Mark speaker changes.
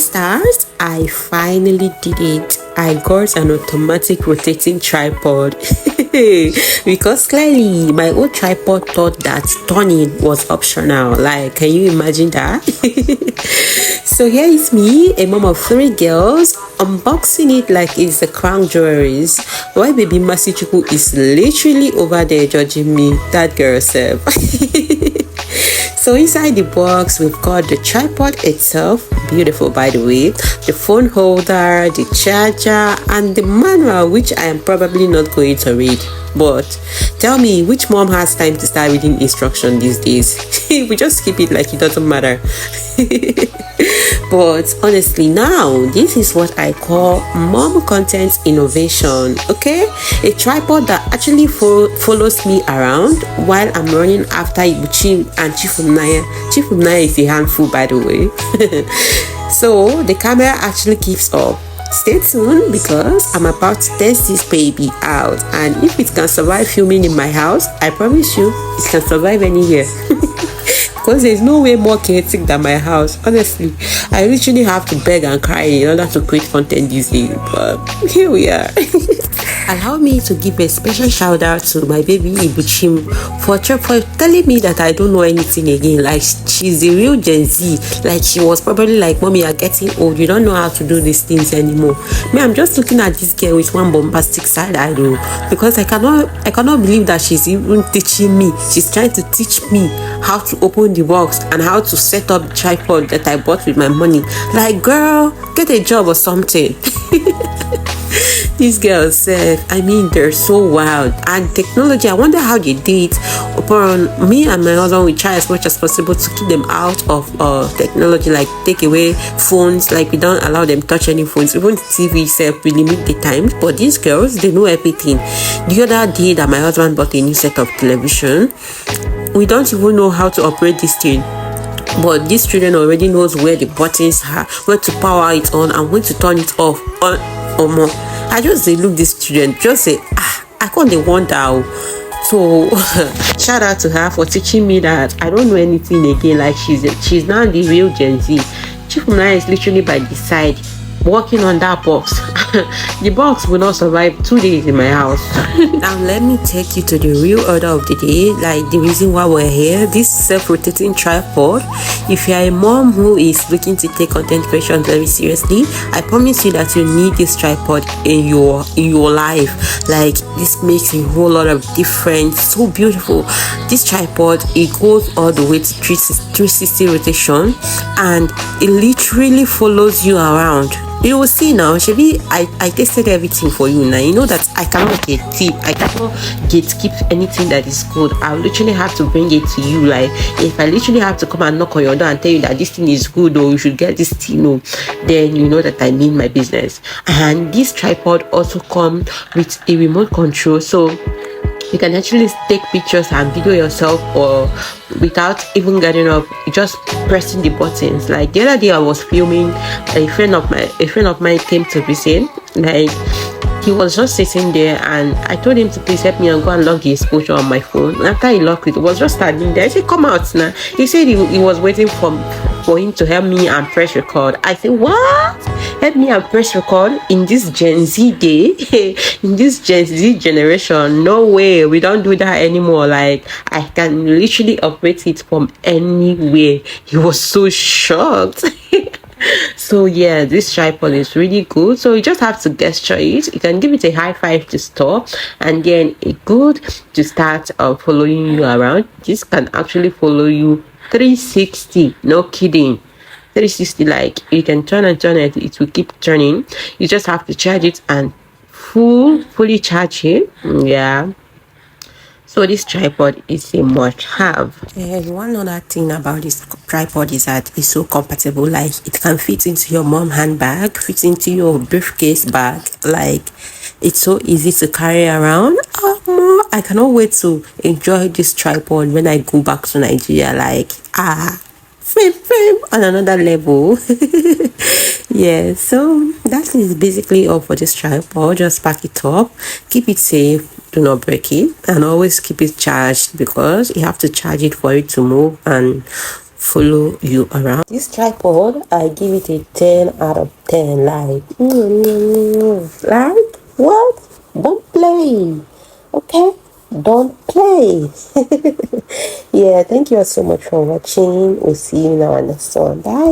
Speaker 1: sisters, I finally did it. I got an automatic rotating tripod. Because clearly my old tripod thought that turning was optional. Like, can you imagine that? So here is me, a mom of 3 girls, unboxing it like it's a crown jewelries. Why baby Masichuku is literally over there judging me, that girl self. So inside the box, we've got the tripod itself, beautiful by the way, the phone holder, the charger, and the manual, which I am probably not going to read. But tell me, which mom has time to start reading instruction these days? We just skip it like it doesn't matter. But honestly, now this is what I call mom content innovation. Okay, a tripod that actually follows me around while I'm running after Ibuchi and Chief Umnaya is a handful, by the way. So the camera actually keeps up. Stay tuned because I'm about to test this baby out, and if it can survive filming in my house, I promise you it can survive anywhere. Because there's no way more chaotic than my house. Honestly, I literally have to beg and cry in order to create content these days, but here we are. Allow me to give a special shout out to my baby Ibuchim for telling me that I don't know anything again. Like, she's the real Gen Z. Like, she was probably like, mommy, you're getting old, you don't know how to do these things anymore. Me, I'm just looking at this girl with one bombastic side eye though, because I cannot believe that she's even teaching me. She's trying to teach me how to open the box and how to set up the tripod that I bought with my money. Like, girl, get a job or something. These girls said, I mean, they're so wild. And technology, I wonder how they did it. Upon me and my husband, we try as much as possible to keep them out of technology, like take away phones, like we don't allow them touch any phones. Even TV itself, we limit the time. But these girls, they know everything. The other day that my husband bought a new set of television, we don't even know how to operate this thing. But these children already knows where the buttons are, where to power it on and when to turn it off or more. I just say, look, these children, just say, I can't wonder. So shout out to her for teaching me that I don't know anything again. Like, she's now the real Gen Z. Chief Muna is literally by the side working on that box. The box will not survive 2 days in my house. Now let me take you to the real order of the day, like the reason why we're here. This self-rotating tripod. If you are a mom who is looking to take content creation very seriously, I promise you that you need this tripod in your life. Like, this makes a whole lot of difference. So beautiful. This tripod, it goes all the way to 360 rotation, and it literally follows you around. You will see now, Shebi, I tested everything for you now. You know that I cannot gatekeep anything that is good. I literally have to bring it to you. Like, if I literally have to come and knock on your door and tell you that this thing is good or you should get this thing, then you know that I mean my business. And this tripod also comes with a remote control, so you can actually take pictures and video yourself, or without even getting up, just pressing the buttons. Like, the other day I was filming, a friend of mine came to visit. Like, he was just sitting there and I told him to please help me and go and lock the exposure on my phone. And after he locked it, was just standing there. I said, come out now. He said he was waiting for him to help me and press record. I said, what? Help me and press record in this Gen Z day? In this Gen Z generation? No way, we don't do that anymore. Like, I can literally operate it from anywhere. He was so shocked. So yeah, this tripod is really good. So you just have to gesture it. You can give it a high five to stop, and then a good to start following you around. This can actually follow you 360. No kidding. 360, like, you can turn and turn it, it will keep turning. You just have to charge it and fully charge it. Yeah. So this tripod is a must-have. And one other thing about this tripod is that it's so compatible. Like, it can fit into your mom handbag, fit into your briefcase bag. Like, it's so easy to carry around. I cannot wait to enjoy this tripod when I go back to Nigeria. Like, frame on another level. Yeah, so that is basically all for this tripod. Just pack it up, keep it safe, do not break it, and always keep it charged, because you have to charge it for it to move and follow you around. This tripod, I give it a 10 out of 10. Like what? Don't play, okay? Don't play. Yeah, thank you all so much for watching. We'll see you in our next one. Bye.